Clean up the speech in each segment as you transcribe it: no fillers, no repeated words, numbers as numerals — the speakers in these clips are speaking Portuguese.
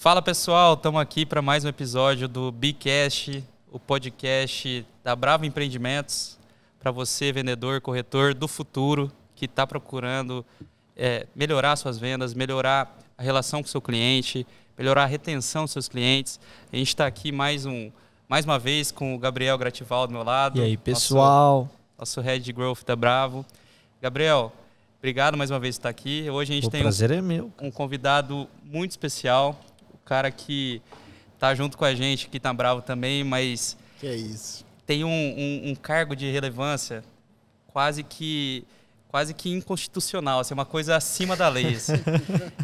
Fala pessoal, estamos aqui para mais um episódio do Bcast, o podcast da Bravo Empreendimentos, para você, vendedor, corretor do futuro, que está procurando melhorar suas vendas, melhorar a relação com o seu cliente, melhorar a retenção dos seus clientes. A gente está aqui mais uma vez com o Gabriel Gratival do meu lado. E aí, pessoal? Nosso Head de Growth da Bravo. Gabriel, obrigado mais uma vez por estar aqui. Hoje a gente tem um convidado muito especial, o cara que está junto com a gente aqui na Bravo também, mas que é isso? Tem um cargo de relevância quase que inconstitucional, assim, uma coisa acima da lei. Assim.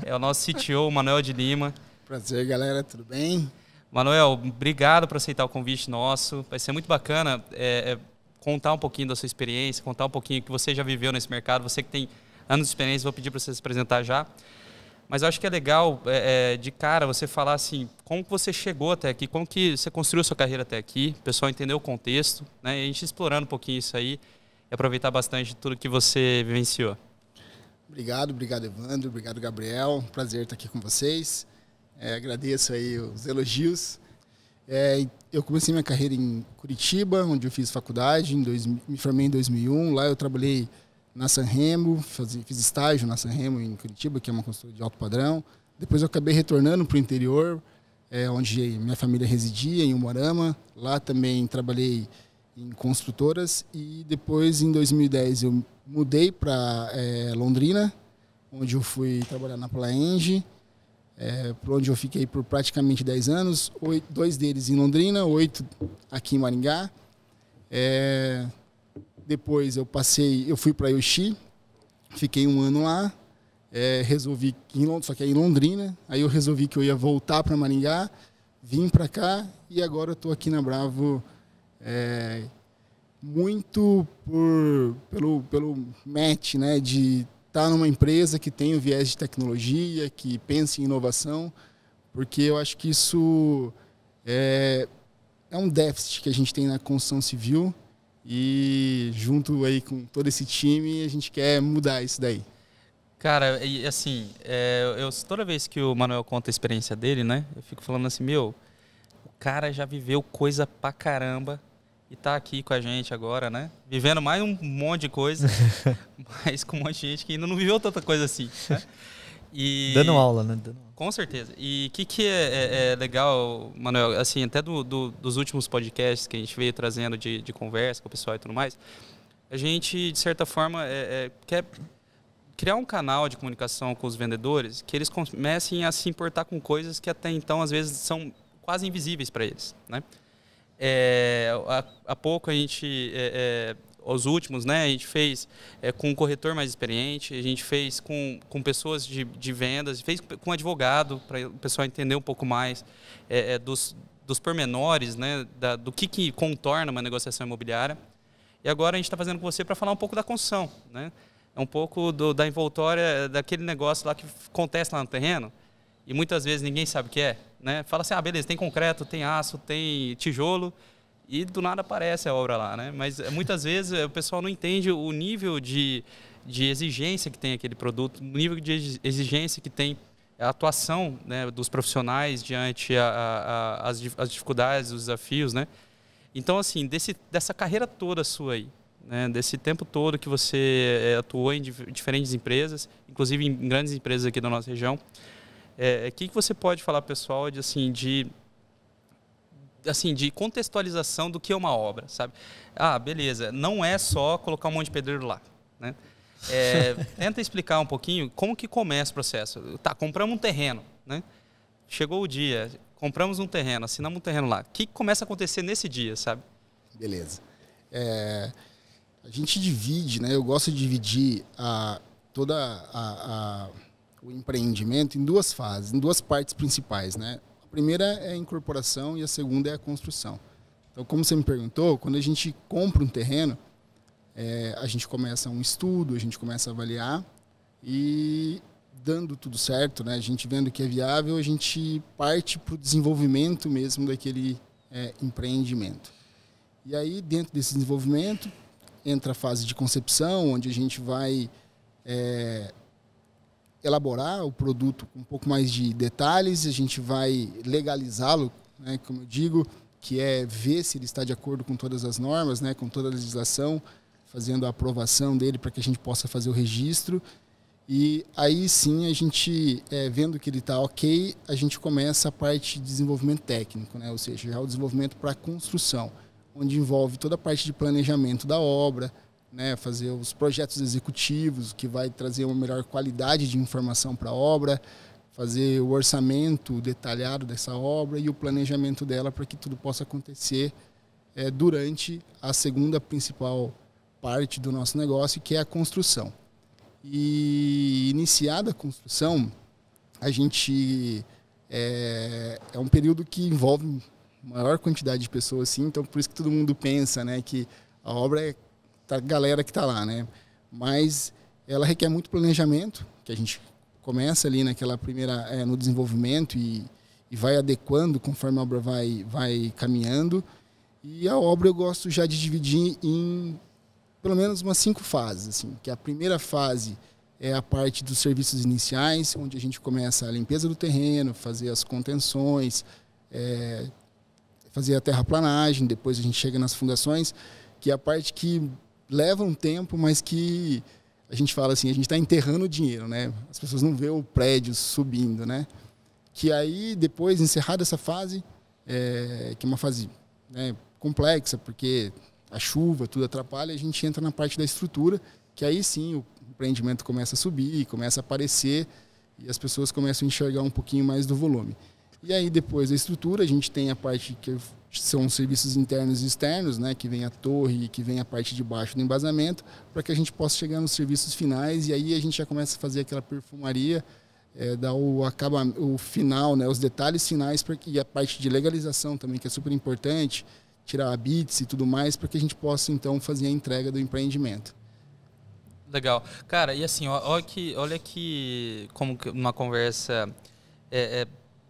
É o nosso CTO, Manuel de Lima. Prazer, galera, tudo bem? Manuel, obrigado por aceitar o convite nosso. Vai ser muito bacana contar um pouquinho da sua experiência, contar um pouquinho o que você já viveu nesse mercado. Você que tem anos de experiência, vou pedir para você se apresentar já. Mas eu acho que é legal, de cara, você falar assim, como que você chegou até aqui, como que você construiu sua carreira até aqui, o pessoal entender o contexto, né? E a gente explorando um pouquinho isso aí e aproveitar bastante de tudo que você vivenciou. Obrigado Evandro, obrigado Gabriel, prazer estar aqui com vocês. Agradeço aí os elogios. Eu comecei minha carreira em Curitiba, onde eu fiz faculdade, me formei em 2001. Lá eu trabalhei na Sanremo, fiz estágio na Sanremo em Curitiba, que é uma consultoria de alto padrão. Depois eu acabei retornando para o interior, onde minha família residia, em Umuarama. Lá também trabalhei em construtoras e depois, em 2010, eu mudei para Londrina, onde eu fui trabalhar na Plaenge, por onde eu fiquei por praticamente 10 anos, 2 deles em Londrina, 8 aqui em Maringá. Depois eu fui para Yoshi, fiquei 1 ano lá, resolvi, só que em Londrina, aí eu resolvi que eu ia voltar para Maringá, vim para cá e agora eu estou aqui na Bravo muito pelo match, né, de estar numa empresa que tem o viés de tecnologia, que pensa em inovação, porque eu acho que isso é um déficit que a gente tem na construção civil e junto aí com todo esse time a gente quer mudar isso daí. Cara, e assim, toda vez que o Manuel conta a experiência dele, né, eu fico falando assim, o cara já viveu coisa pra caramba e tá aqui com a gente agora, né? Vivendo mais um monte de coisa, mas com um monte de gente que ainda não viveu tanta coisa assim, né? Dando aula, né? Com certeza. E o que é legal, Manuel, assim, até dos últimos podcasts que a gente veio trazendo de conversa com o pessoal e tudo mais, a gente, de certa forma, quer criar um canal de comunicação com os vendedores que eles comecem a se importar com coisas que até então, às vezes, são quase invisíveis para eles, né? Há pouco a gente, os últimos, né, a gente fez com um corretor mais experiente, a gente fez com pessoas de vendas, fez com um advogado, para o pessoal entender um pouco mais dos pormenores, né, do que contorna uma negociação imobiliária. E agora a gente está fazendo com você para falar um pouco da construção, né? É um pouco da envoltória daquele negócio lá que acontece lá no terreno e muitas vezes ninguém sabe o que é, né? Fala assim, beleza, tem concreto, tem aço, tem tijolo e do nada aparece a obra lá, né? Mas muitas vezes o pessoal não entende o nível de exigência que tem aquele produto, o nível de exigência que tem a atuação, né, dos profissionais diante as dificuldades, os desafios, né? Então, assim, dessa carreira toda sua aí, né, desse tempo todo que você atuou em diferentes empresas, inclusive em grandes empresas aqui da nossa região, o que você pode falar, pessoal, de contextualização do que é uma obra, sabe? Beleza, não é só colocar um monte de pedreiro lá, né? Tenta explicar um pouquinho como que começa o processo. Tá, compramos um terreno, né? Chegou o dia, compramos um terreno, assinamos um terreno lá. O que começa a acontecer nesse dia, sabe? Beleza. A gente divide, né? Eu gosto de dividir o empreendimento em 2 fases, em 2 partes principais, né? A primeira é a incorporação e a segunda é a construção. Então, como você me perguntou, quando a gente compra um terreno, a gente começa um estudo, a gente começa a avaliar e, dando tudo certo, né? A gente vendo que é viável, a gente parte para o desenvolvimento mesmo daquele empreendimento. E aí, dentro desse desenvolvimento, entra a fase de concepção, onde a gente vai elaborar o produto com um pouco mais de detalhes, a gente vai legalizá-lo, né, como eu digo, que é ver se ele está de acordo com todas as normas, né, com toda a legislação, fazendo a aprovação dele para que a gente possa fazer o registro. E aí sim, a gente, vendo que ele está ok, a gente começa a parte de desenvolvimento técnico, né, ou seja, já o desenvolvimento para a construção, onde envolve toda a parte de planejamento da obra, né, fazer os projetos executivos, que vai trazer uma melhor qualidade de informação para a obra, fazer o orçamento detalhado dessa obra e o planejamento dela para que tudo possa acontecer durante a segunda principal parte do nosso negócio, que é a construção. E iniciada a construção, a gente é um período que envolve maior quantidade de pessoas, sim, então por isso que todo mundo pensa, né, que a obra é a galera que está lá, né? Mas ela requer muito planejamento, que a gente começa ali naquela primeira, no desenvolvimento e vai adequando conforme a obra vai caminhando. E a obra eu gosto já de dividir em pelo menos umas 5 fases, assim, que a primeira fase é a parte dos serviços iniciais, onde a gente começa a limpeza do terreno, fazer as contenções, fazer a terraplanagem, depois a gente chega nas fundações, que é a parte que leva um tempo, mas que a gente fala assim, a gente está enterrando o dinheiro, né? As pessoas não vê o prédio subindo, né? Que aí, depois, encerrada essa fase, que é uma fase, né, complexa, porque a chuva, tudo atrapalha, a gente entra na parte da estrutura, que aí sim o empreendimento começa a subir, começa a aparecer e as pessoas começam a enxergar um pouquinho mais do volume. E aí, depois da estrutura, a gente tem a parte que são os serviços internos e externos, né, que vem a torre e que vem a parte de baixo do embasamento, para que a gente possa chegar nos serviços finais e aí a gente já começa a fazer aquela perfumaria, dar o final, né, os detalhes finais e a parte de legalização também, que é super importante, tirar a bits e tudo mais, para que a gente possa, então, fazer a entrega do empreendimento. Legal. Cara, e assim, olha que como uma conversa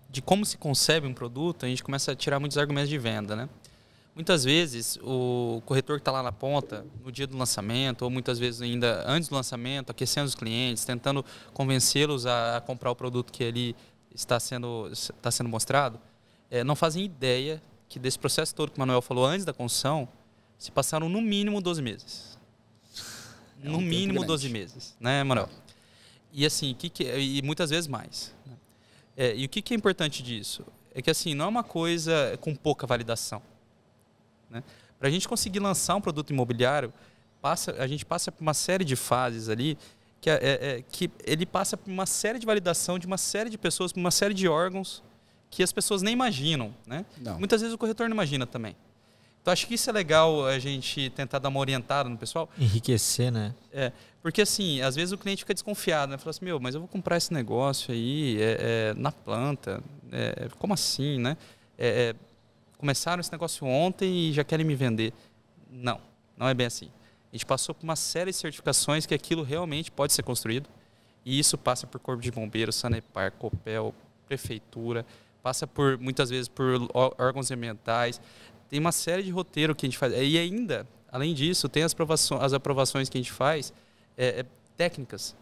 de como se concebe um produto, a gente começa a tirar muitos argumentos de venda, né? Muitas vezes, o corretor que está lá na ponta, no dia do lançamento, ou muitas vezes ainda antes do lançamento, aquecendo os clientes, tentando convencê-los a comprar o produto que ali está sendo mostrado, não fazem ideia que desse processo todo que o Manuel falou antes da construção, se passaram no mínimo 12 meses. No mínimo 12 meses, né, Manuel? E assim, e muitas vezes mais. E o que é importante disso? É que assim, não é uma coisa com pouca validação. Né? Para a gente conseguir lançar um produto imobiliário, a gente passa por uma série de fases ali, que ele passa por uma série de validação de uma série de pessoas, por uma série de órgãos, que as pessoas nem imaginam, né? Muitas vezes o corretor não imagina também. Então, acho que isso é legal a gente tentar dar uma orientada no pessoal. Enriquecer, né? Porque, assim, às vezes o cliente fica desconfiado, né? Fala assim, mas eu vou comprar esse negócio aí na planta. Como assim, né? Começaram esse negócio ontem e já querem me vender. Não é bem assim. A gente passou por uma série de certificações que aquilo realmente pode ser construído. E isso passa por Corpo de Bombeiros, Sanepar, Copel, Prefeitura, passa muitas vezes por órgãos ambientais. Tem uma série de roteiro que a gente faz. E ainda, além disso, tem as aprovações que a gente faz técnicas,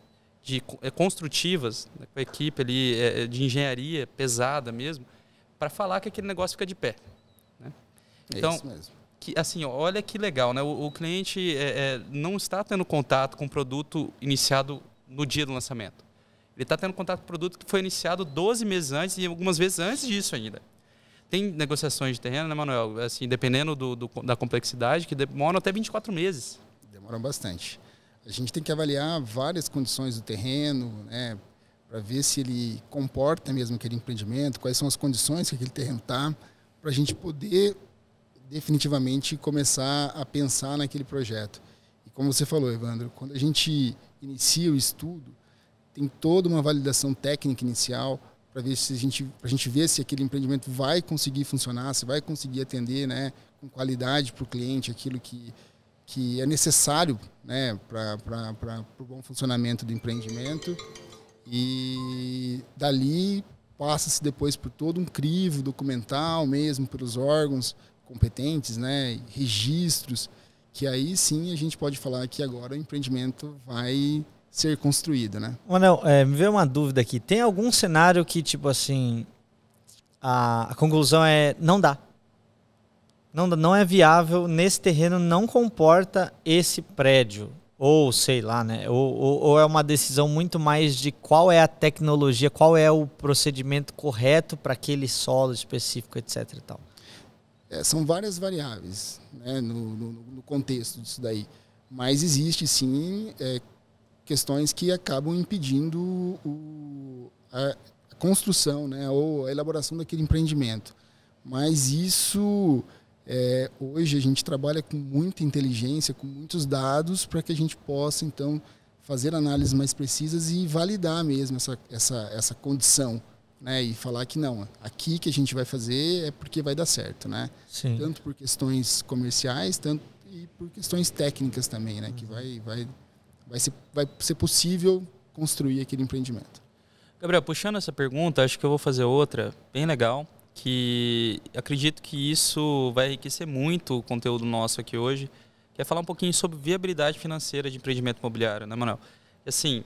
construtivas, né, com a equipe ali, de engenharia pesada mesmo, para falar que aquele negócio fica de pé. Né? Então, isso mesmo. Assim, olha que legal, né? O cliente não está tendo contato com o produto iniciado no dia do lançamento. Ele está tendo contato com o produto que foi iniciado 12 meses antes e algumas vezes antes disso ainda. Tem negociações de terreno, né, Manuel? Assim, dependendo da complexidade, que demoram até 24 meses. Demoram bastante. A gente tem que avaliar várias condições do terreno, né, para ver se ele comporta mesmo aquele empreendimento, quais são as condições que aquele terreno está, para a gente poder definitivamente começar a pensar naquele projeto. E como você falou, Evandro, quando a gente inicia o estudo, tem toda uma validação técnica inicial para ver se a gente ver se aquele empreendimento vai conseguir funcionar, se vai conseguir atender, né, com qualidade para o cliente aquilo que é necessário, né, para o bom funcionamento do empreendimento. E dali passa-se depois por todo um crivo documental mesmo, pelos órgãos competentes, né, registros, que aí sim a gente pode falar que agora o empreendimento vai ser construído, né? Manel, me veio uma dúvida aqui. Tem algum cenário que, tipo assim, a conclusão é não dá. Não é viável, nesse terreno não comporta esse prédio. Ou sei lá, né? Ou é uma decisão muito mais de qual é a tecnologia, qual é o procedimento correto para aquele solo específico, etc. E tal. São várias variáveis, né, no contexto disso daí. Mas existe sim questões que acabam impedindo a construção, né, ou a elaboração daquele empreendimento. Mas isso, hoje a gente trabalha com muita inteligência, com muitos dados, para que a gente possa, então, fazer análises mais precisas e validar mesmo essa condição, né, e falar que não, aqui que a gente vai fazer é porque vai dar certo, né? Sim. Tanto por questões comerciais, tanto e por questões técnicas também, né, que vai ser possível construir aquele empreendimento. Gabriel, puxando essa pergunta, acho que eu vou fazer outra bem legal, que acredito que isso vai enriquecer muito o conteúdo nosso aqui hoje, que é falar um pouquinho sobre viabilidade financeira de empreendimento imobiliário, né, Manuel? Assim,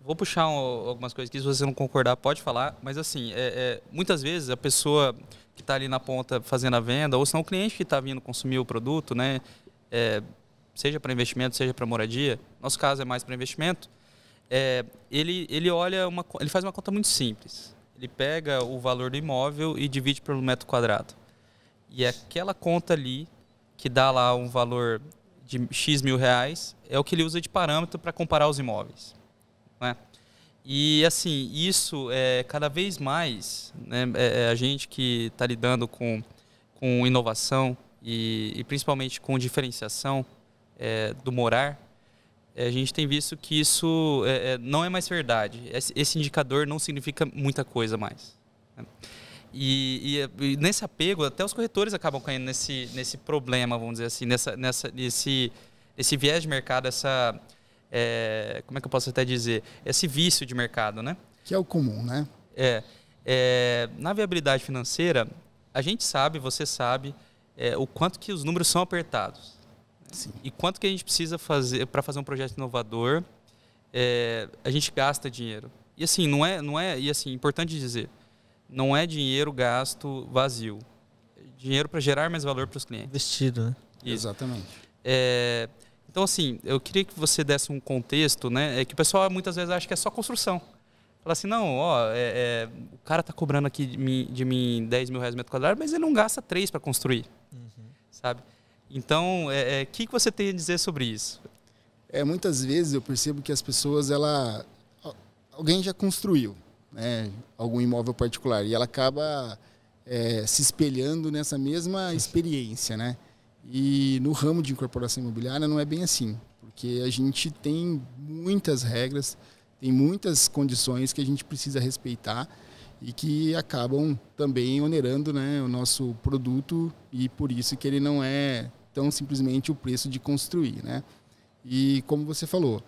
vou puxar algumas coisas aqui, se você não concordar, pode falar, mas assim, muitas vezes a pessoa que está ali na ponta fazendo a venda, ou se não o cliente que está vindo consumir o produto, né, seja para investimento, seja para moradia, nosso caso é mais para investimento, ele olha ele faz uma conta muito simples. Ele pega o valor do imóvel e divide pelo metro quadrado. E aquela conta ali, que dá lá um valor de X mil reais, é o que ele usa de parâmetro para comparar os imóveis. Né? E assim, isso cada vez mais, né, a gente que está lidando com inovação e principalmente com diferenciação do morar, a gente tem visto que isso não é mais verdade. Esse indicador não significa muita coisa mais. Né? E nesse apego, até os corretores acabam caindo nesse problema, vamos dizer assim, nesse viés de mercado, como é que eu posso até dizer? Esse vício de mercado, né? Que é o comum, né? Na viabilidade financeira, a gente sabe, você sabe, o quanto que os números são apertados. Sim. E quanto que a gente precisa fazer para fazer um projeto inovador, a gente gasta dinheiro. E assim, e assim, importante dizer, não é dinheiro gasto vazio. É dinheiro para gerar mais valor para os clientes. Investido, né? Isso. Exatamente. Então, assim, eu queria que você desse um contexto, né? Que o pessoal muitas vezes acha que é só construção. Fala assim, não, o cara está cobrando aqui de mim 10 mil reais metro quadrado, mas ele não gasta 3 para construir, sabe? Então, o que você tem a dizer sobre isso? Muitas vezes eu percebo que as pessoas, alguém já construiu, né, algum imóvel particular e ela acaba se espelhando nessa mesma experiência, né? E no ramo de incorporação imobiliária não é bem assim, porque a gente tem muitas regras, tem muitas condições que a gente precisa respeitar e que acabam também onerando, né, o nosso produto, e por isso que ele não é tão simplesmente o preço de construir, né? E como você falou,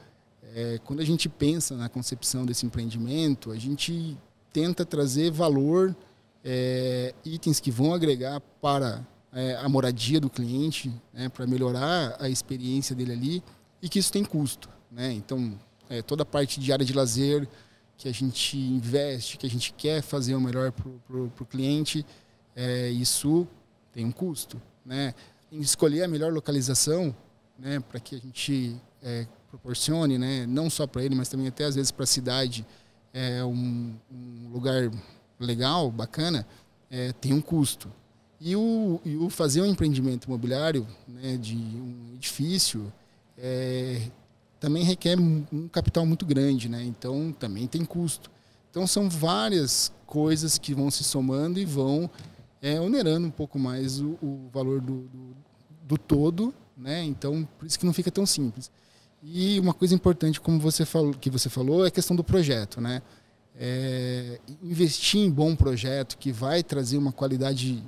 quando a gente pensa na concepção desse empreendimento, a gente tenta trazer valor, itens que vão agregar para a moradia do cliente, né, para melhorar a experiência dele ali, e que isso tem custo, né? Então, toda a parte de área de lazer que a gente investe, que a gente quer fazer o melhor para o cliente, isso tem um custo, né? Em escolher a melhor localização, né, para que a gente proporcione, né, não só para ele, mas também até às vezes para a cidade, um lugar legal, bacana, tem um custo. E o fazer um empreendimento imobiliário, né, de um edifício também requer um capital muito grande, né? Então também tem custo. Então são várias coisas que vão se somando e vão onerando um pouco mais o valor do todo, né? Então por isso que não fica tão simples. E uma coisa importante, como você falou, é a questão do projeto, né? Investir em bom projeto que vai trazer uma qualidade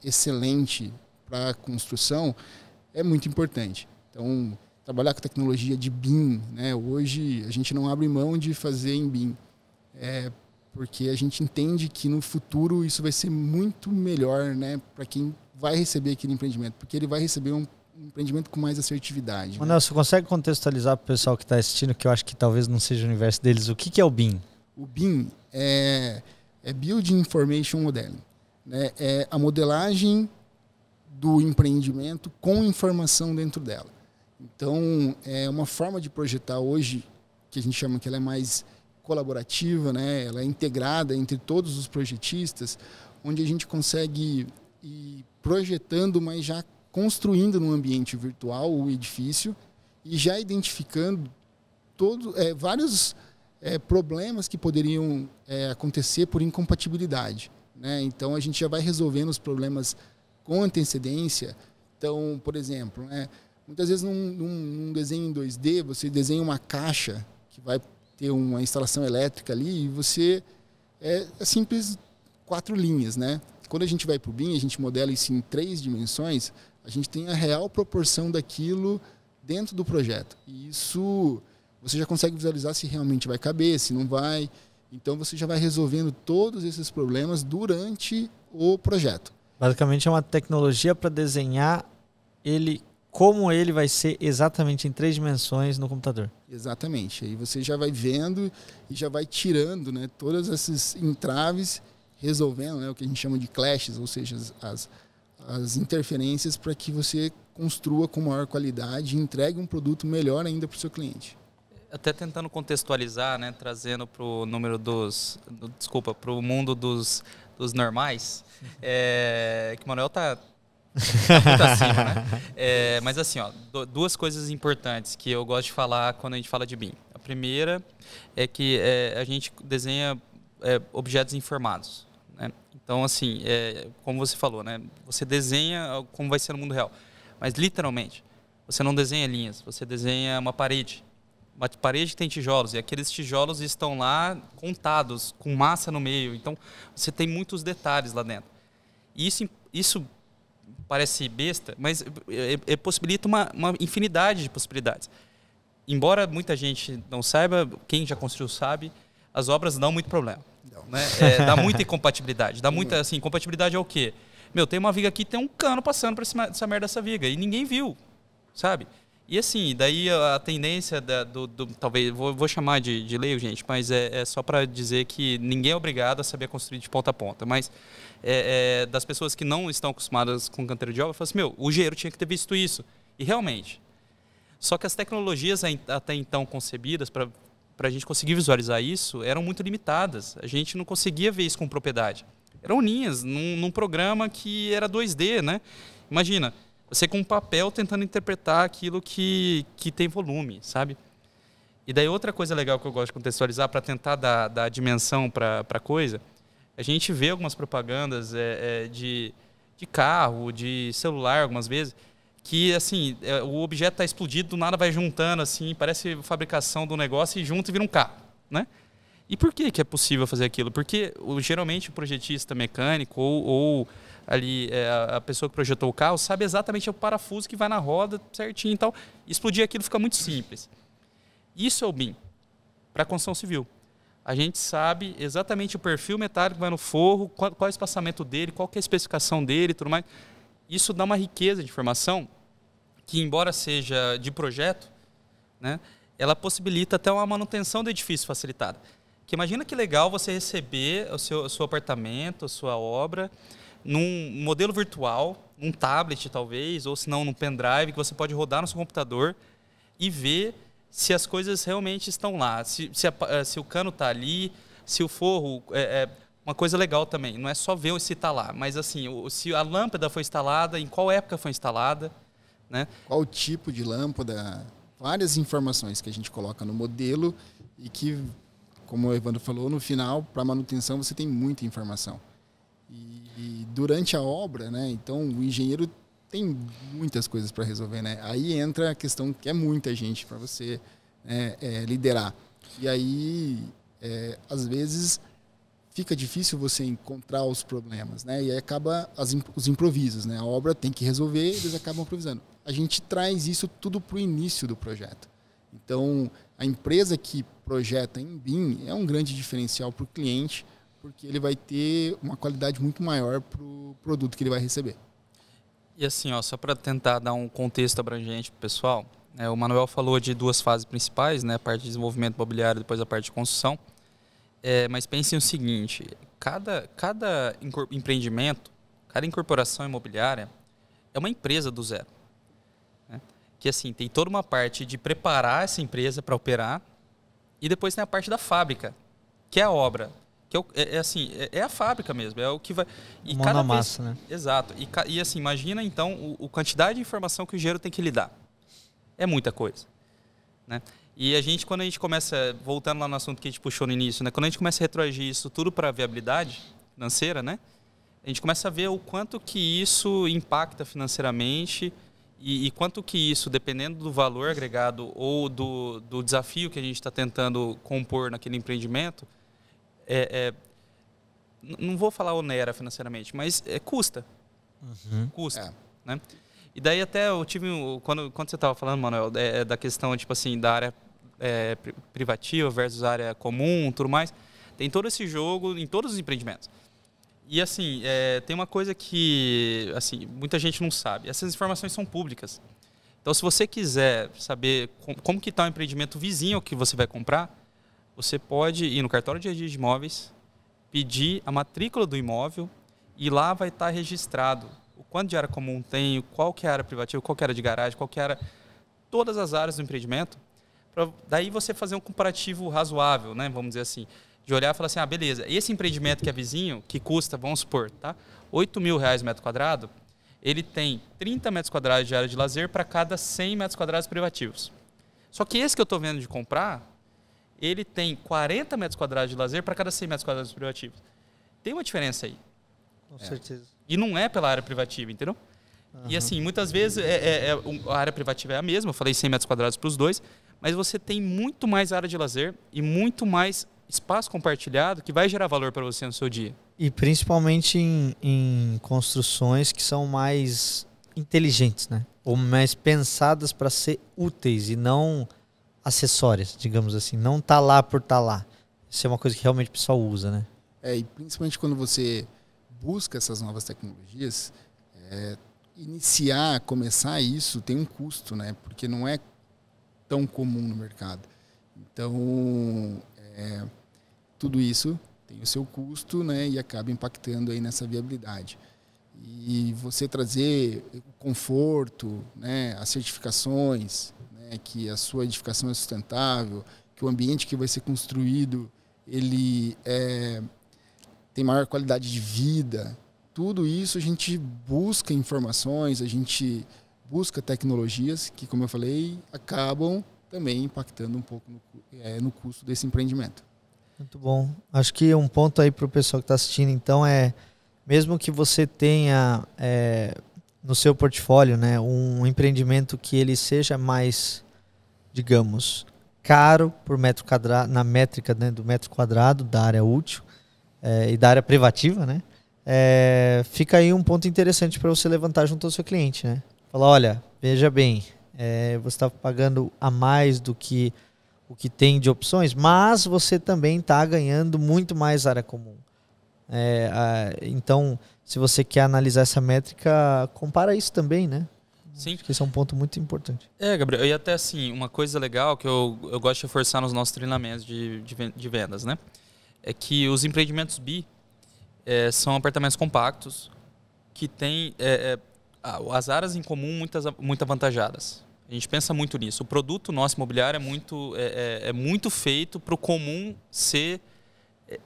excelente para a construção é muito importante. Então trabalhar com tecnologia de BIM, né? Hoje a gente não abre mão de fazer em BIM, porque a gente entende que no futuro isso vai ser muito melhor, né, para quem vai receber aquele empreendimento, porque ele vai receber um empreendimento com mais assertividade. Né? Manuel, você consegue contextualizar para o pessoal que está assistindo, que eu acho que talvez não seja o universo deles, o que é o BIM? O BIM é Building Information Modeling. Né? É a modelagem do empreendimento com informação dentro dela. Então, é uma forma de projetar hoje, que a gente chama que ela é mais colaborativa, né? Ela é integrada entre todos os projetistas, onde a gente consegue ir projetando, mas já construindo no ambiente virtual o edifício e já identificando vários problemas que poderiam acontecer por incompatibilidade. Né? Então, a gente já vai resolvendo os problemas com antecedência. Então, por exemplo, né? Muitas vezes num desenho em 2D, você desenha uma caixa que vai ter uma instalação elétrica ali e você é simples 4 linhas. Né? Quando a gente vai para o BIM, a gente modela isso em 3 dimensões, a gente tem a real proporção daquilo dentro do projeto. E isso você já consegue visualizar se realmente vai caber, se não vai. Então você já vai resolvendo todos esses problemas durante o projeto. Basicamente é uma tecnologia para desenhar ele como ele vai ser exatamente em 3 dimensões no computador. Exatamente. Aí você já vai vendo e já vai tirando, né, todas essas entraves, resolvendo, né, o que a gente chama de clashes, ou seja, as interferências para que você construa com maior qualidade e entregue um produto melhor ainda para o seu cliente. Até tentando contextualizar, né, trazendo para o número para o mundo dos normais, que o Manuel tá muito acima, né? Mas assim, ó, 2 coisas importantes que eu gosto de falar quando a gente fala de BIM. A primeira é que a gente desenha objetos informados, né? Então, assim, como você falou, né? Você desenha como vai ser no mundo real, mas literalmente, você não desenha linhas, você desenha uma parede que tem tijolos, e aqueles tijolos estão lá contados, com massa no meio, então você tem muitos detalhes lá dentro. E isso parece besta, mas possibilita uma infinidade de possibilidades. Embora muita gente não saiba, quem já construiu sabe, as obras dão muito problema. Né? Dá muita incompatibilidade. Dá muita, assim, compatibilidade é o quê? Tem uma viga aqui, tem um cano passando por cima dessa merda dessa viga, e ninguém viu, sabe? E assim, daí a tendência talvez, vou chamar de leigo, gente, mas é só para dizer que ninguém é obrigado a saber construir de ponta a ponta, mas das pessoas que não estão acostumadas com canteiro de obra, falam assim, o engenheiro tinha que ter visto isso. E realmente. Só que as tecnologias até então concebidas para a gente conseguir visualizar isso eram muito limitadas. A gente não conseguia ver isso com propriedade. Eram linhas num programa que era 2D, né? Imagina, você com um papel tentando interpretar aquilo que tem volume, sabe? E daí outra coisa legal que eu gosto de contextualizar para tentar dar dimensão para a coisa, a gente vê algumas propagandas de carro, de celular algumas vezes, que assim, o objeto está explodido, do nada vai juntando, assim, parece fabricação do negócio e junta e vira um carro, né? E por que é possível fazer aquilo? Porque geralmente o projetista mecânico ou ali a pessoa que projetou o carro sabe exatamente o parafuso que vai na roda certinho e tal. Explodir aquilo fica muito simples. Isso é o BIM para a construção civil. A gente sabe exatamente o perfil metálico que vai no forro, qual é o espaçamento dele, qual que é a especificação dele e tudo mais. Isso dá uma riqueza de informação que, embora seja de projeto, né, ela possibilita até uma manutenção do edifício facilitada. Porque imagina que legal você receber o seu apartamento, a sua obra, num modelo virtual, num tablet talvez, ou se não num pendrive, que você pode rodar no seu computador e ver se as coisas realmente estão lá, se o cano está ali, se o forro... uma coisa legal também, não é só ver se está lá, mas assim, se a lâmpada foi instalada, em qual época foi instalada, né? Qual tipo de lâmpada, várias informações que a gente coloca no modelo e que, como o Evandro falou, no final, para manutenção, você tem muita informação. E durante a obra, né, então o engenheiro tem muitas coisas para resolver, né? Aí entra a questão que é muita gente para você liderar. E aí, às vezes, fica difícil você encontrar os problemas, né? E aí acaba os improvisos, né? A obra tem que resolver e eles acabam improvisando. A gente traz isso tudo para o início do projeto. Então, a empresa que projeta em BIM é um grande diferencial para o cliente, porque ele vai ter uma qualidade muito maior para o produto que ele vai receber. E assim, ó, só para tentar dar um contexto abrangente para o pessoal, o Manuel falou de 2 fases principais, né, a parte de desenvolvimento imobiliário e depois a parte de construção. Mas pensem o seguinte, cada empreendimento, cada incorporação imobiliária é uma empresa do zero. Né? Que assim, tem toda uma parte de preparar essa empresa para operar e depois tem a parte da fábrica, que é a obra. Que é a fábrica mesmo, é o que vai... E mão na massa, né? Exato. E assim, imagina então a quantidade de informação que o engenheiro tem que lidar. É muita coisa. Né? E quando a gente começa, voltando lá no assunto que a gente puxou no início, né? Quando a gente começa a retroagir isso tudo para a viabilidade financeira, né? A gente começa a ver o quanto que isso impacta financeiramente e quanto que isso, dependendo do valor agregado ou do desafio que a gente está tentando compor naquele empreendimento, não vou falar onera financeiramente, mas custa. Custa. Né? E daí até eu tive, quando você estava falando, Manuel, da questão tipo assim, da área privativa versus área comum, tudo mais, tem todo esse jogo em todos os empreendimentos. E assim, tem uma coisa que assim, muita gente não sabe, essas informações são públicas. Então se você quiser saber como que está o empreendimento vizinho ao que você vai comprar, você pode ir no cartório de registro de imóveis, pedir a matrícula do imóvel e lá vai estar registrado o quanto de área comum tem, qual que é a área privativa, qual que é a área de garagem, qual que é a área... Todas as áreas do empreendimento. Daí você fazer um comparativo razoável, né, vamos dizer assim. De olhar e falar assim, beleza, esse empreendimento que é vizinho, que custa, vamos supor, tá, R$8.000 metro quadrado, ele tem 30 metros quadrados de área de lazer para cada 100 metros quadrados privativos. Só que esse que eu estou vendo de comprar, ele tem 40 metros quadrados de lazer para cada 100 metros quadrados privativos. Tem uma diferença aí. Com certeza. E não é pela área privativa, entendeu? E assim, muitas vezes a área privativa é a mesma, eu falei 100 metros quadrados para os dois, mas você tem muito mais área de lazer e muito mais espaço compartilhado que vai gerar valor para você no seu dia. E principalmente em construções que são mais inteligentes, né? Ou mais pensadas para ser úteis e não acessórias, digamos assim. Não tá lá por tá lá. Isso é uma coisa que realmente o pessoal usa, né? E principalmente quando você busca essas novas tecnologias, começar isso tem um custo, né? Porque não é tão comum no mercado. Então, tudo isso tem o seu custo, né? E acaba impactando aí nessa viabilidade. E você trazer o conforto, né? As certificações, né? Que a sua edificação é sustentável, que o ambiente que vai ser construído ele tem maior qualidade de vida. Tudo isso a gente busca informações, a gente busca tecnologias que, como eu falei, acabam também impactando um pouco no custo desse empreendimento. Muito bom. Acho que um ponto aí para o pessoal que está assistindo, então, mesmo que você tenha no seu portfólio, né, um empreendimento que ele seja mais, digamos, caro por metro quadrado, na métrica, né, do metro quadrado da área útil e da área privativa, né? Fica aí um ponto interessante para você levantar junto ao seu cliente, né? Falar, olha, veja bem, você está pagando a mais do que o que tem de opções, mas você também está ganhando muito mais área comum. Então, se você quer analisar essa métrica, compara isso também, né? Sim. Acho que esse é um ponto muito importante. Gabriel, e até assim, uma coisa legal que eu gosto de reforçar nos nossos treinamentos de vendas, né? É que os empreendimentos BI são apartamentos compactos que têm as áreas em comum muito avantajadas. A gente pensa muito nisso. O produto nosso imobiliário é muito feito para o comum ser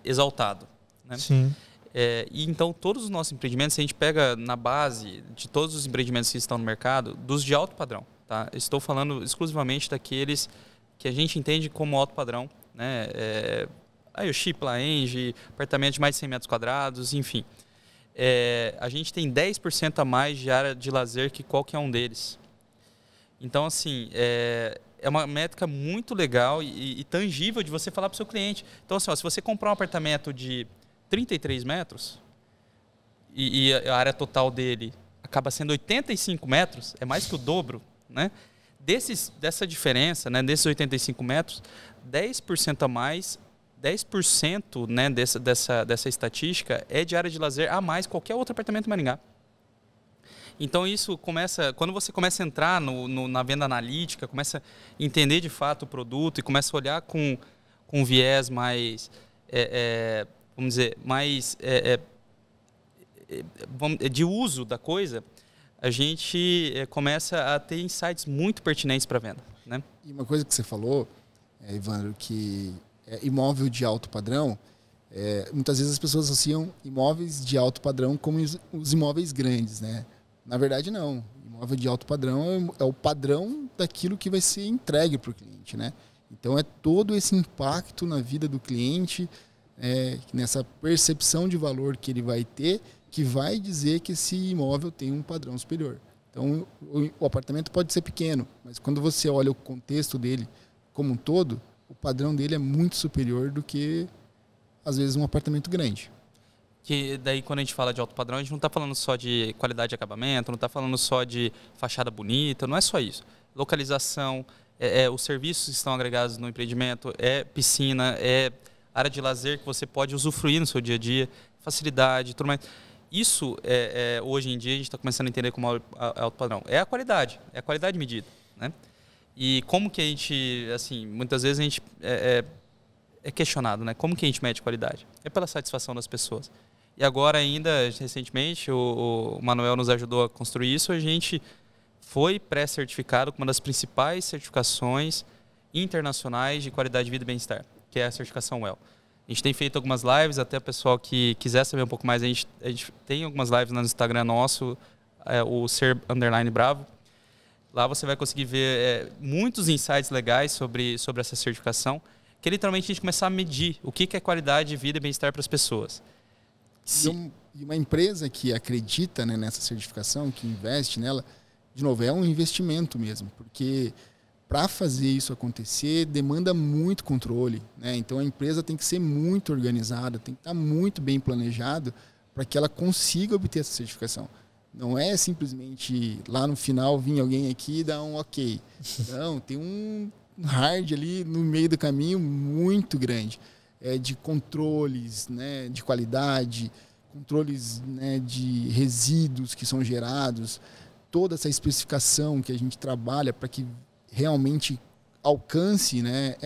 exaltado. Né? Sim. E então, todos os nossos empreendimentos, se a gente pega na base de todos os empreendimentos que estão no mercado, dos de alto padrão. Tá? Estou falando exclusivamente daqueles que a gente entende como alto padrão. Né? Aí o Chip, Laenge, apartamento de mais de 100 metros quadrados, enfim. A gente tem 10% a mais de área de lazer que qualquer um deles. Então, assim, é uma métrica muito legal e tangível de você falar para o seu cliente. Então, assim, se você comprar um apartamento de 33 metros e a área total dele acaba sendo 85 metros, é mais que o dobro, né? Dessa diferença, né, desses 85 metros, 10% a mais, 10%, né, dessa estatística é de área de lazer a mais qualquer outro apartamento em Maringá. Então isso começa, quando você começa a entrar na venda analítica, começa a entender de fato o produto e começa a olhar com um viés mais, vamos dizer, mais de uso da coisa, a gente começa a ter insights muito pertinentes para a venda, né? E uma coisa que você falou, Evandro, que imóvel de alto padrão, muitas vezes as pessoas associam imóveis de alto padrão como os imóveis grandes, né? Na verdade, não. Imóvel de alto padrão é o padrão daquilo que vai ser entregue para o cliente, né? Então, é todo esse impacto na vida do cliente, nessa percepção de valor que ele vai ter, que vai dizer que esse imóvel tem um padrão superior. Então, o apartamento pode ser pequeno, mas quando você olha o contexto dele como um todo, o padrão dele é muito superior do que, às vezes, um apartamento grande. Que daí, quando a gente fala de alto padrão, a gente não está falando só de qualidade de acabamento, não está falando só de fachada bonita, não é só isso. Localização, os serviços que estão agregados no empreendimento, piscina, área de lazer que você pode usufruir no seu dia a dia, facilidade, tudo mais. Isso, hoje em dia, a gente está começando a entender como alto padrão. É a qualidade medida, né? E como que a gente, assim, muitas vezes a gente é questionado, né? Como que a gente mede qualidade? É pela satisfação das pessoas. E agora ainda, recentemente, o Manuel nos ajudou a construir isso, a gente foi pré-certificado com uma das principais certificações internacionais de qualidade de vida e bem-estar, que é a certificação WELL. A gente tem feito algumas lives, até o pessoal que quiser saber um pouco mais, a gente tem algumas lives no Instagram nosso, o Ser_Bravo. Lá você vai conseguir ver muitos insights legais sobre essa certificação, que é literalmente a gente começar a medir o que é qualidade de vida e bem-estar para as pessoas. E uma empresa que acredita, né, nessa certificação, que investe nela, de novo, é um investimento mesmo, porque para fazer isso acontecer demanda muito controle, né? Então a empresa tem que ser muito organizada, tem que estar muito bem planejado para que ela consiga obter essa certificação. Não é simplesmente lá no final vir alguém aqui e dar um ok. Não, tem um hard ali no meio do caminho muito grande, de controles, né, de qualidade, controles, né, de resíduos que são gerados, toda essa especificação que a gente trabalha para que realmente alcance, né,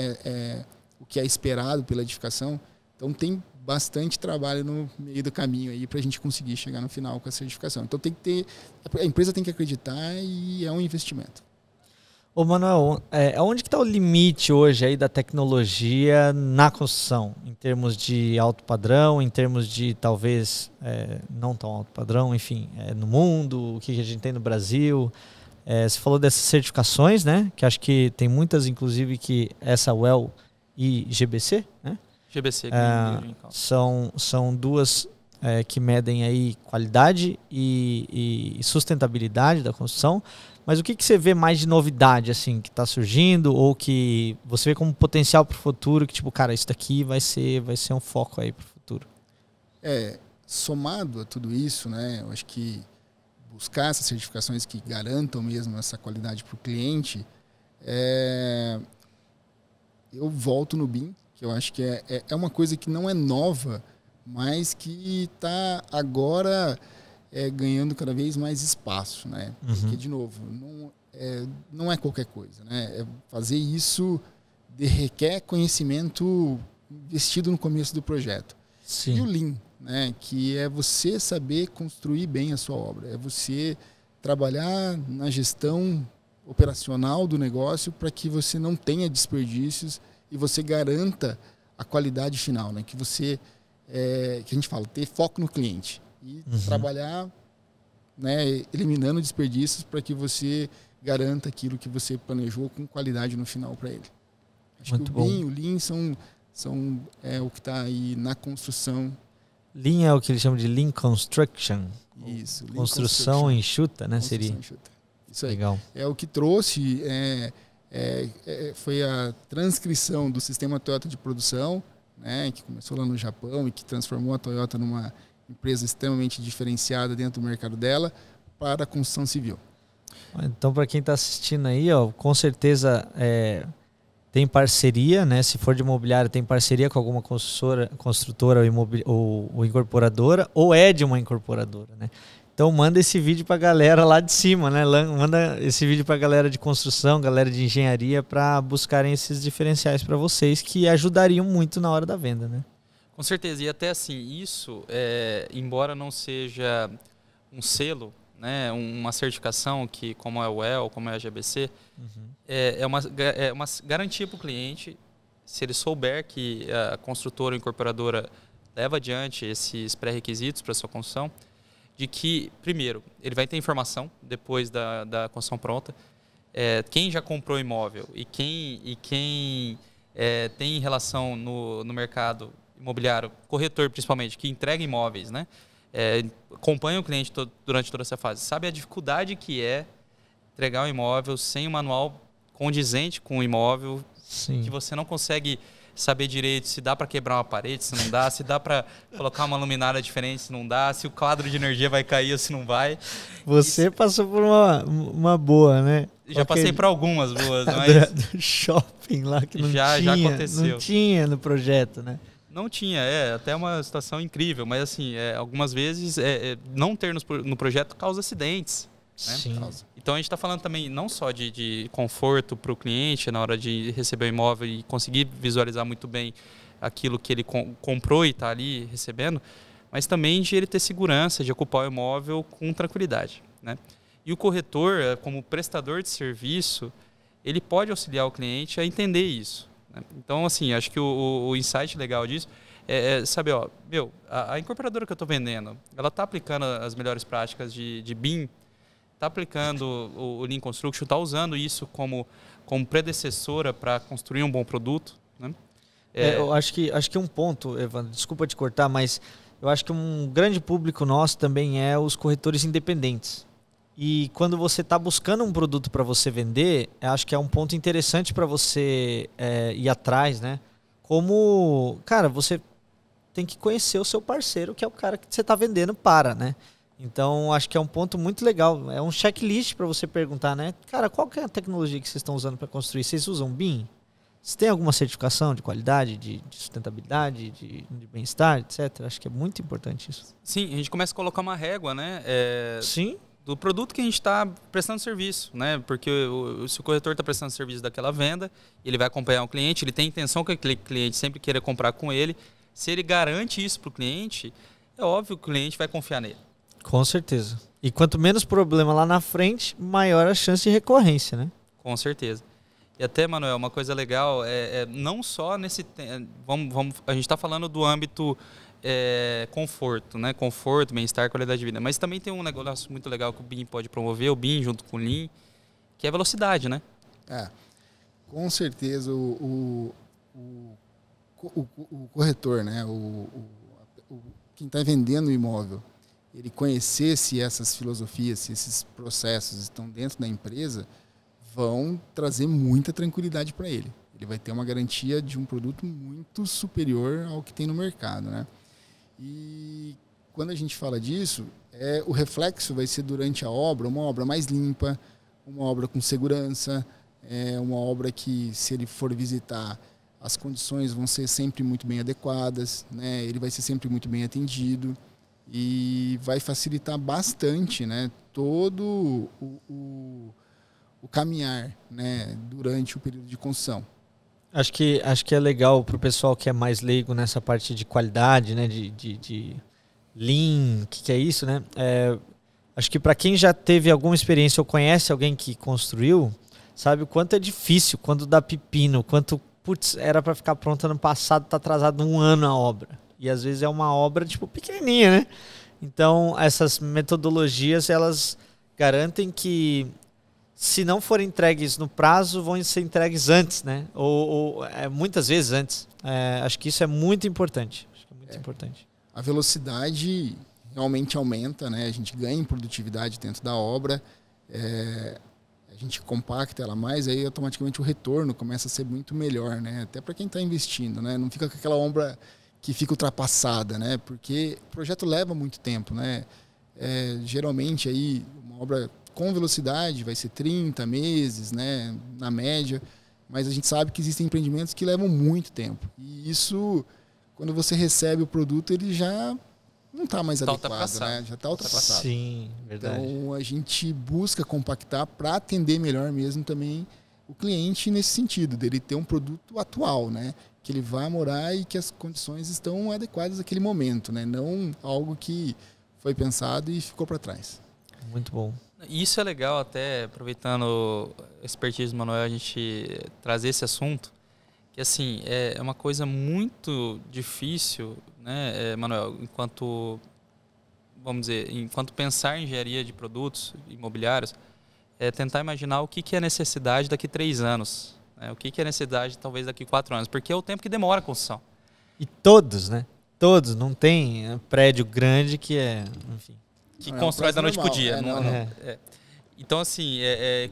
o que é esperado pela edificação. Então tem bastante trabalho no meio do caminho aí para a gente conseguir chegar no final com a certificação. Então a empresa tem que acreditar e é um investimento. Ô Manuel, onde que está o limite hoje aí da tecnologia na construção? Em termos de alto padrão, em termos de talvez não tão alto padrão, enfim, no mundo, o que a gente tem no Brasil? Você falou dessas certificações, né? Que acho que tem muitas, inclusive, que essa WELL e GBC, né? GBC, são duas que medem aí qualidade e sustentabilidade da construção. Mas o que você vê mais de novidade assim que está surgindo ou que você vê como potencial para o futuro, que tipo, cara, isso daqui vai ser um foco aí para o futuro? Somado a tudo isso, né? Eu acho que buscar essas certificações que garantam mesmo essa qualidade para o cliente, eu volto no BIM, que eu acho que é uma coisa que não é nova, mas que está agora ganhando cada vez mais espaço, né? Porque, de novo, não é qualquer coisa, né? Fazer isso requer conhecimento investido no começo do projeto. Sim. E o Lean, né? Que é você saber construir bem a sua obra, é você trabalhar na gestão operacional do negócio para que você não tenha desperdícios e você garanta a qualidade final, né? Que você, que a gente fala, ter foco no cliente e trabalhar, né, eliminando desperdícios para que você garanta aquilo que você planejou com qualidade no final para ele. Acho Muito que o Lean são o que está aí na construção. Lean é o que eles chamam de Lean Construction. Isso. Lean construção enxuta, né? Construção Seria. enxuta. Isso aí. Legal. É o que trouxe, foi a transcrição do sistema Toyota de produção, né, que começou lá no Japão e que transformou a Toyota numa empresa extremamente diferenciada dentro do mercado dela para a construção civil. Então, para quem está assistindo aí, ó, com certeza tem parceria, né? Se for de imobiliário, tem parceria com alguma construtora ou incorporadora, ou é de uma incorporadora, né? Então manda esse vídeo para a galera lá de cima, né? Manda esse vídeo para a galera de construção, galera de engenharia, para buscarem esses diferenciais para vocês que ajudariam muito na hora da venda, né? Com certeza. E até assim, isso, embora não seja um selo, né, uma certificação que, como é o WELL, como é a GBC, é uma garantia para o cliente, se ele souber que a construtora ou incorporadora leva adiante esses pré-requisitos para a sua construção, de que, primeiro, ele vai ter informação depois da construção pronta. Quem já comprou imóvel e quem tem relação no mercado imobiliário, corretor principalmente, que entrega imóveis, né? Acompanha o cliente durante toda essa fase, sabe a dificuldade que é entregar um imóvel sem um manual condizente com o imóvel, Sim. que você não consegue saber direito se dá para quebrar uma parede, se não dá, se dá para colocar uma luminária diferente, se não dá, se o quadro de energia vai cair ou se não vai. Você passou por uma boa, né? Já passei por algumas boas, mas... do shopping lá que não já aconteceu. Não tinha no projeto, né? Não tinha, até uma situação incrível, mas assim, algumas vezes não ter no projeto causa acidentes. Né? Sim. Então a gente está falando também não só de conforto para o cliente na hora de receber o imóvel e conseguir visualizar muito bem aquilo que ele comprou e está ali recebendo, mas também de ele ter segurança, de ocupar o imóvel com tranquilidade. Né? E o corretor, como prestador de serviço, ele pode auxiliar o cliente a entender isso. Né? Então, assim, acho que o insight legal disso é saber, a incorporadora que eu estou vendendo, ela está aplicando as melhores práticas de BIM, está aplicando o Lean Construction, está usando isso como predecessora para construir um bom produto. Né? Eu acho que um ponto, Evandro, desculpa te cortar, mas eu acho que um grande público nosso também é os corretores independentes. E quando você está buscando um produto para você vender, eu acho que é um ponto interessante para você ir atrás, né? Como, cara, você tem que conhecer o seu parceiro, que é o cara que você está vendendo para, né? Então, acho que é um ponto muito legal. É um checklist para você perguntar, né? Cara, qual que é a tecnologia que vocês estão usando para construir? Vocês usam BIM? Você tem alguma certificação de qualidade, de sustentabilidade, de bem-estar, etc? Acho que é muito importante isso. Sim, a gente começa a colocar uma régua, né? Sim. Do produto que a gente está prestando serviço, né? Porque se o corretor está prestando serviço daquela venda, ele vai acompanhar o cliente, ele tem a intenção que aquele cliente sempre queira comprar com ele. Se ele garante isso para o cliente, é óbvio que o cliente vai confiar nele. Com certeza. E quanto menos problema lá na frente, maior a chance de recorrência, né? Com certeza. E até, Manuel, uma coisa legal não só nesse... a gente está falando do âmbito conforto, né? Conforto, bem-estar, qualidade de vida. Mas também tem um negócio muito legal que o BIM pode promover, o BIM junto com o Lean, que é a velocidade, né? Com certeza o corretor, né? Quem está vendendo o imóvel, ele conhecer se essas filosofias, se esses processos estão dentro da empresa, vão trazer muita tranquilidade para ele. Ele vai ter uma garantia de um produto muito superior ao que tem no mercado, né? E quando a gente fala disso, o reflexo vai ser durante a obra, uma obra mais limpa, uma obra com segurança, uma obra que, se ele for visitar, as condições vão ser sempre muito bem adequadas, né? Ele vai ser sempre muito bem atendido. E vai facilitar bastante, né, todo o caminhar, né, durante o período de construção. Acho que é legal para o pessoal que é mais leigo nessa parte de qualidade, né, de Lean, o que é isso, né? Acho que para quem já teve alguma experiência ou conhece alguém que construiu, sabe o quanto é difícil, quando dá pepino, quanto, era para ficar pronta ano passado, está atrasado 1 ano a obra. E às vezes é uma obra tipo pequenininha, né? Então essas metodologias, elas garantem que, se não forem entregues no prazo, vão ser entregues antes, né? Ou muitas vezes antes. Acho que isso é muito importante. Importante. A velocidade realmente aumenta, né? A gente ganha em produtividade dentro da obra, a gente compacta ela mais, aí automaticamente o retorno começa a ser muito melhor, né? Até para quem está investindo, né? Não fica com aquela obra que fica ultrapassada, né? Porque o projeto leva muito tempo, né? Geralmente aí uma obra com velocidade vai ser 30 meses, né? Na média, mas a gente sabe que existem empreendimentos que levam muito tempo. E isso, quando você recebe o produto, ele já não está mais Tá adequado, né? Já está ultrapassado. Sim, verdade. Então, a gente busca compactar para atender melhor mesmo também o cliente nesse sentido, dele ter um produto atual, né? Que ele vai morar e que as condições estão adequadas naquele momento, né? Não algo que foi pensado e ficou para trás. Muito bom. Isso é legal, até aproveitando a expertise do Manuel, a gente trazer esse assunto, que assim, é uma coisa muito difícil, né, Manuel, vamos dizer, enquanto pensar em engenharia de produtos imobiliários, é tentar imaginar o que é a necessidade daqui a 3 anos, né, o que é a necessidade talvez daqui a 4 anos, porque é o tempo que demora a construção. E todos, né? Todos. Não tem prédio grande que enfim. Que constrói da noite pro dia. É. Então, assim,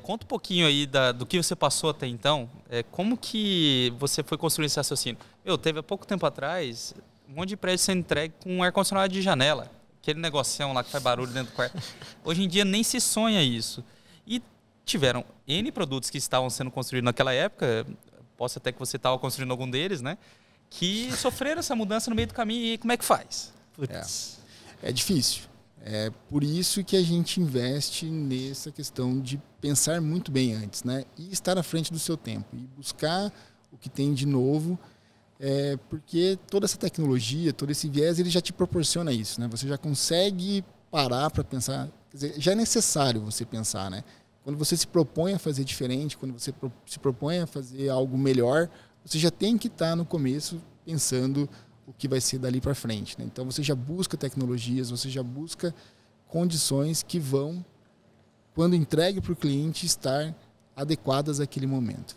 conta um pouquinho aí do que você passou até então. Como que você foi construindo esse raciocínio? Teve há pouco tempo atrás um monte de prédio sendo entregue com um ar-condicionado de janela. Aquele negocinho lá que faz barulho dentro do quarto. Hoje em dia nem se sonha isso. E tiveram N produtos que estavam sendo construídos naquela época, posso até que você estava construindo algum deles, né? Que sofreram essa mudança no meio do caminho. E como é que faz? É difícil. É por isso que a gente investe nessa questão de pensar muito bem antes, né? E estar à frente do seu tempo e buscar o que tem de novo, porque toda essa tecnologia, todo esse viés, ele já te proporciona isso, né? Você já consegue parar para pensar, quer dizer, já é necessário você pensar, né? Quando você se propõe a fazer diferente, quando você se propõe a fazer algo melhor, você já tem que estar no começo pensando o que vai ser dali para frente, né? Então você já busca tecnologias, você já busca condições que vão, quando entregue para o cliente, estar adequadas àquele momento.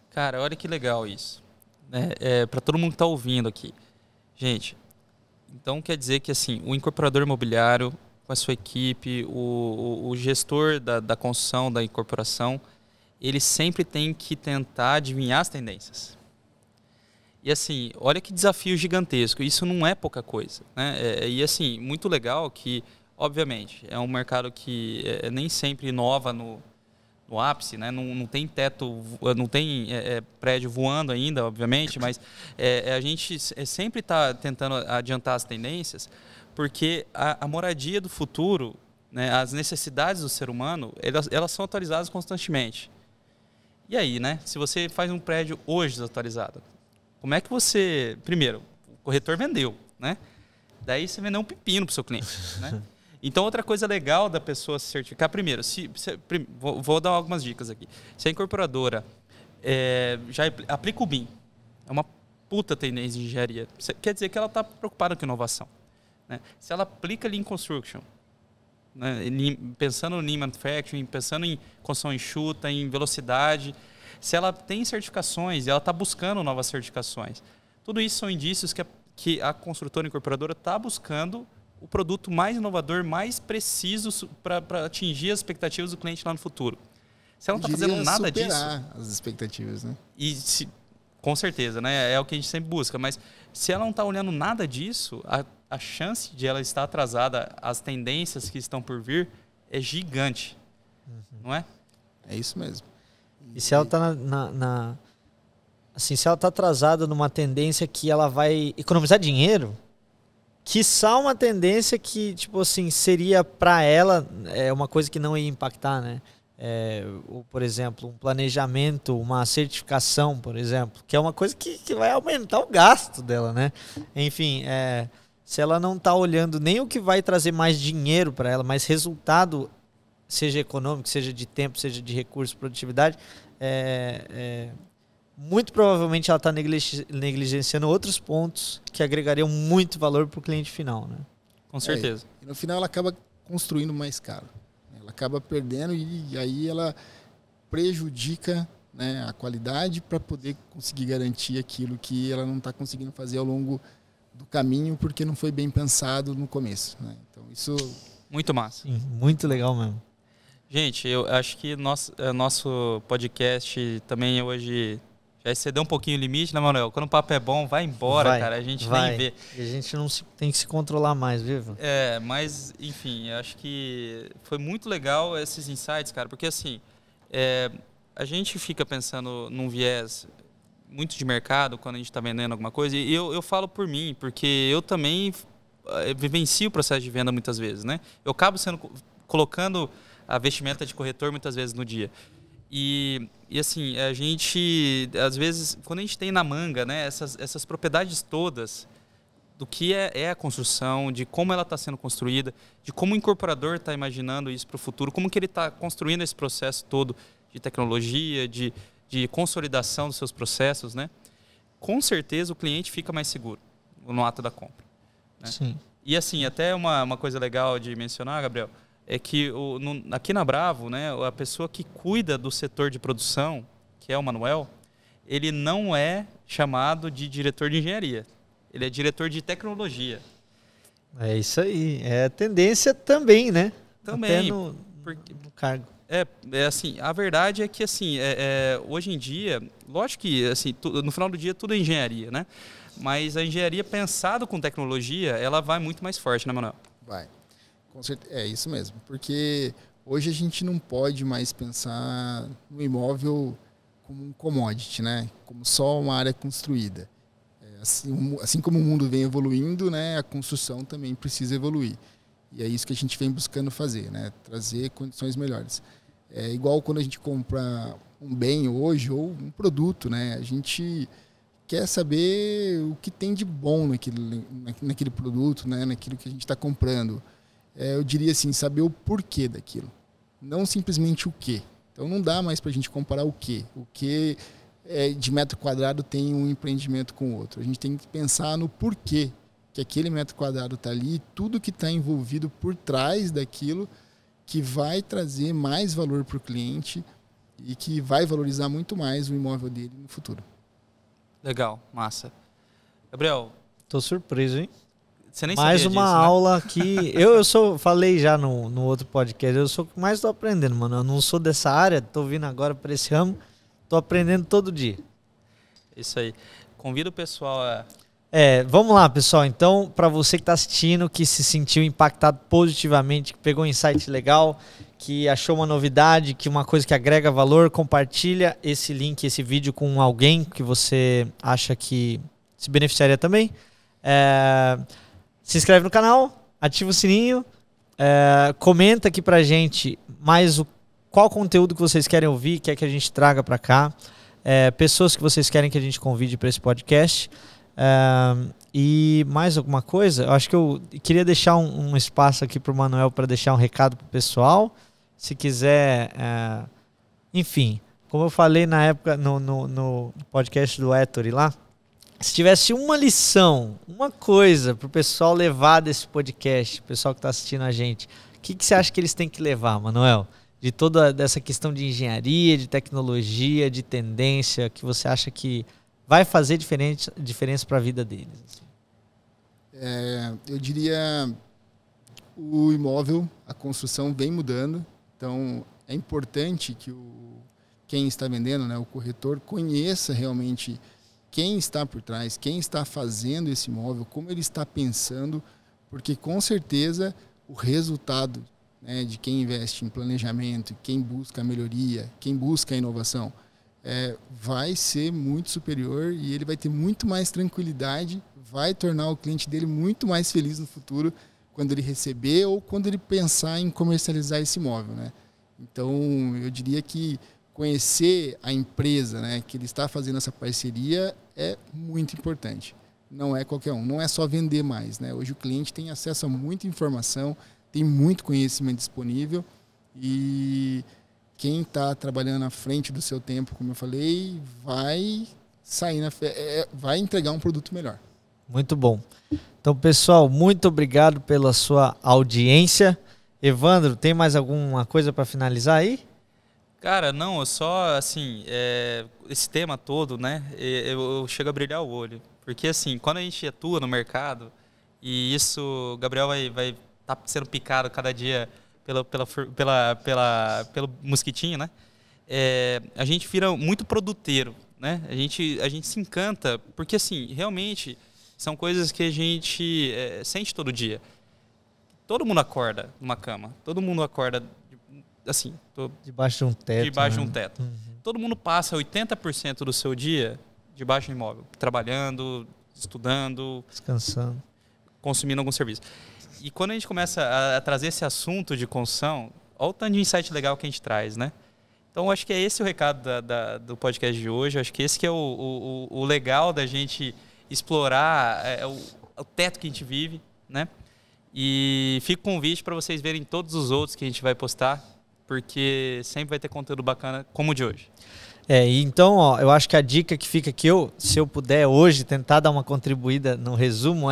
Cara, olha que legal isso, né? Para todo mundo que está ouvindo aqui, gente. Então quer dizer que assim, o incorporador imobiliário com a sua equipe, o gestor da construção da incorporação, ele sempre tem que tentar adivinhar as tendências. E assim, olha que desafio gigantesco. Isso não é pouca coisa, né? E assim, muito legal que, obviamente, é um mercado que nem sempre inova no ápice, né? Não tem teto, não tem prédio voando ainda, obviamente, mas a gente sempre está tentando adiantar as tendências, porque a moradia do futuro, né, as necessidades do ser humano, elas são atualizadas constantemente. E aí, né? Se você faz um prédio hoje desatualizado, como é que você... Primeiro, o corretor vendeu, né? Daí você vendeu um pepino para o seu cliente, né? Então, outra coisa legal da pessoa se certificar... Primeiro, vou dar algumas dicas aqui. Se a incorporadora já aplica o BIM, é uma puta tendência de engenharia. Quer dizer que ela está preocupada com inovação, né? Se ela aplica Lean Construction, né? Pensando no Lean Manufacturing, pensando em construção enxuta, em velocidade... Se ela tem certificações e ela está buscando novas certificações, tudo isso são indícios que a construtora incorporadora está buscando o produto mais inovador, mais preciso para atingir as expectativas do cliente lá no futuro. Se ela não está fazendo nada disso... superar as expectativas, né? Com certeza, né? É o que a gente sempre busca. Mas se ela não está olhando nada disso, a chance de ela estar atrasada às tendências que estão por vir é gigante, não é? É isso mesmo. E se ela está assim, se ela está atrasada numa tendência que ela vai economizar dinheiro, quiçá uma tendência que, tipo assim, seria para ela uma coisa que não ia impactar, né? Ou, por exemplo, um planejamento, uma certificação, por exemplo, que é uma coisa que vai aumentar o gasto dela, né? Enfim, se ela não está olhando nem o que vai trazer mais dinheiro para ela, mas resultado, seja econômico, seja de tempo, seja de recurso, produtividade, muito provavelmente ela está negligenciando outros pontos que agregariam muito valor para o cliente final, né? Com certeza. E no final ela acaba construindo mais caro. Ela acaba perdendo e aí ela prejudica, né, a qualidade para poder conseguir garantir aquilo que ela não está conseguindo fazer ao longo do caminho porque não foi bem pensado no começo, né? Então isso... Muito massa. Sim, muito legal mesmo. Gente, eu acho que nosso podcast também hoje já excedeu um pouquinho o limite, né, Manuel? Quando o papo é bom, vai embora, cara. A gente nem vê. E a gente não tem que se controlar mais, viu? Mas, enfim, acho que foi muito legal esses insights, cara, porque assim, a gente fica pensando num viés muito de mercado quando a gente está vendendo alguma coisa, e eu falo por mim, porque eu também vivencio o processo de venda muitas vezes, né? Eu acabo colocando a vestimenta de corretor muitas vezes no dia. E assim, a gente, às vezes, quando a gente tem na manga, né, essas propriedades todas do que é a construção, de como ela está sendo construída, de como o incorporador está imaginando isso para o futuro, como que ele está construindo esse processo todo de tecnologia, de consolidação dos seus processos, né? Com certeza o cliente fica mais seguro no ato da compra, né? Sim. E assim, até uma coisa legal de mencionar, Gabriel, é que aqui na Bravo, né, a pessoa que cuida do setor de produção, que é o Manuel, ele não é chamado de diretor de engenharia. Ele é diretor de tecnologia. É isso aí. É tendência também, né? Também. Até no cargo. É assim, a verdade é que assim, hoje em dia, lógico que assim, no final do dia tudo é engenharia, né? Mas a engenharia pensada com tecnologia, ela vai muito mais forte, né, Manuel? Vai. Com certeza. É isso mesmo. Porque hoje a gente não pode mais pensar no imóvel como um commodity, né? Como só uma área construída. Assim como o mundo vem evoluindo, né, a construção também precisa evoluir. E é isso que a gente vem buscando fazer, né? Trazer condições melhores. É igual quando a gente compra um bem hoje ou um produto, né? A gente quer saber o que tem de bom naquele produto, né? Naquilo que a gente está comprando. Eu diria assim, saber o porquê daquilo, não simplesmente o quê. Então não dá mais para a gente comparar o quê. O que de metro quadrado tem um empreendimento com o outro. A gente tem que pensar no porquê que aquele metro quadrado está ali, tudo que está envolvido por trás daquilo que vai trazer mais valor para o cliente e que vai valorizar muito mais o imóvel dele no futuro. Legal, massa. Gabriel, tô surpreso, hein? Você nem mais sabia uma disso, né? aula aqui. Falei já no outro podcast, eu sou o que mais estou aprendendo, mano. Eu não sou dessa área, tô vindo agora para esse ramo, tô aprendendo todo dia. Isso aí. Convido o pessoal a... Vamos lá, pessoal. Então, para você que está assistindo, que se sentiu impactado positivamente, que pegou um insight legal, que achou uma novidade, que uma coisa que agrega valor, compartilha esse link, esse vídeo com alguém que você acha que se beneficiaria também. Se inscreve no canal, ativa o sininho, comenta aqui pra gente qual conteúdo que vocês querem ouvir, quer que a gente traga para cá, pessoas que vocês querem que a gente convide para esse podcast. E mais alguma coisa? Eu acho que eu queria deixar um espaço aqui para o Manuel para deixar um recado para o pessoal. Se quiser, enfim, como eu falei na época no podcast do Ettore lá, se tivesse uma lição, uma coisa para o pessoal levar desse podcast, o pessoal que está assistindo a gente, o que você acha que eles têm que levar, Manuel? De toda essa questão de engenharia, de tecnologia, de tendência, que você acha que vai fazer diferença para a vida deles? Assim? Eu diria, o imóvel, a construção vem mudando, então é importante que quem está vendendo, né, o corretor, conheça realmente quem está por trás, quem está fazendo esse imóvel, como ele está pensando, porque com certeza o resultado, né, de quem investe em planejamento, quem busca a melhoria, quem busca a inovação, vai ser muito superior e ele vai ter muito mais tranquilidade, vai tornar o cliente dele muito mais feliz no futuro quando ele receber ou quando ele pensar em comercializar esse imóvel, né? Então, eu diria que conhecer a empresa, né, que ele está fazendo essa parceria é muito importante. Não é qualquer um, não é só vender mais, né? Hoje o cliente tem acesso a muita informação, tem muito conhecimento disponível e quem está trabalhando à frente do seu tempo, como eu falei, vai vai entregar um produto melhor. Muito bom. Então, pessoal, muito obrigado pela sua audiência. Evandro, tem mais alguma coisa para finalizar aí? Cara, não, só assim, esse tema todo, né, eu chego a brilhar o olho. Porque assim, quando a gente atua no mercado, e isso, o Gabriel vai estar sendo picado cada dia pelo mosquitinho, né? A gente vira muito produteiro, né? A gente se encanta, porque assim, realmente são coisas que a gente sente todo dia. Todo mundo acorda numa cama, todo mundo acorda assim, debaixo de um teto. Debaixo né? de um teto. Uhum. Todo mundo passa 80% do seu dia debaixo do imóvel, trabalhando, estudando, descansando. consumindo algum serviço. E quando a gente começa a trazer esse assunto de construção, olha o tanto de insight legal que a gente traz, né? Então, eu acho que é esse o recado do podcast de hoje. Eu acho que esse que é o legal da gente explorar o teto que a gente vive, né? E fica o convite para vocês verem todos os outros que a gente vai postar, porque sempre vai ter conteúdo bacana como o de hoje. Então, ó, eu acho que a dica que fica aqui, se eu puder hoje tentar dar uma contribuída no resumo,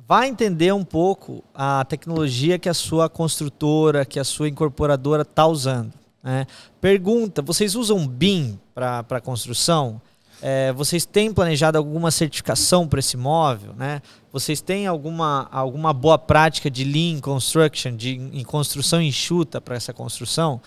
vai entender um pouco a tecnologia que a sua construtora, que a sua incorporadora está usando, né? Pergunta, vocês usam BIM para construção? Vocês têm planejado alguma certificação para esse imóvel, né? Vocês têm alguma boa prática de Lean Construction, em construção enxuta para essa construção?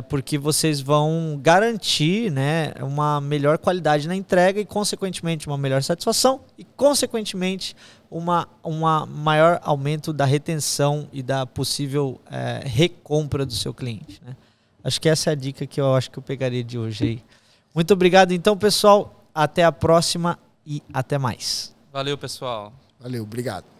Porque vocês vão garantir, né, uma melhor qualidade na entrega e, consequentemente, uma melhor satisfação e, consequentemente, uma maior aumento da retenção e da possível recompra do seu cliente, né? Acho que essa é a dica que eu acho que eu pegaria de hoje aí. Muito obrigado, então, pessoal. Até a próxima e até mais. Valeu, pessoal. Valeu, obrigado.